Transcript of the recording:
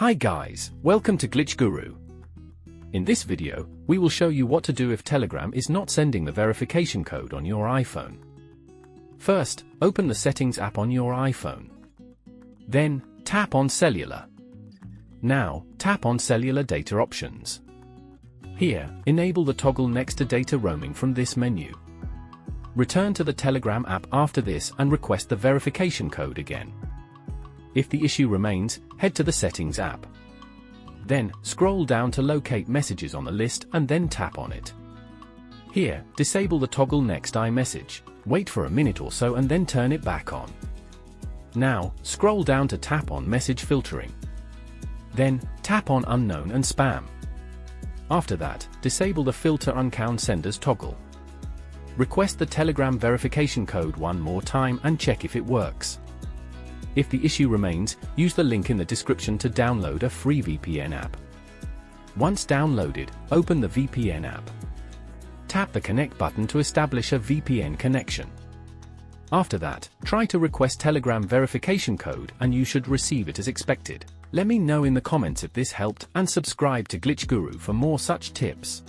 Hi guys, welcome to Glitch Guru. In this video, we will show you what to do if Telegram is not sending the verification code on your iPhone. First, open the Settings app on your iPhone. Then, tap on Cellular. Now, tap on Cellular Data Options. Here, enable the toggle next to Data Roaming from this menu. Return to the Telegram app after this and request the verification code again. If the issue remains, head to the Settings app. Then, scroll down to locate messages on the list and then tap on it. Here, disable the toggle Next iMessage, wait for a minute or so and then turn it back on. Now, scroll down to tap on Message Filtering. Then, tap on Unknown and Spam. After that, disable the Filter Uncount Senders toggle. Request the Telegram verification code one more time and check if it works. If the issue remains, use the link in the description to download a free VPN app. Once downloaded, open the VPN app. Tap the Connect button to establish a VPN connection. After that, try to request Telegram verification code and you should receive it as expected. Let me know in the comments if this helped and subscribe to Glitch Guru for more such tips.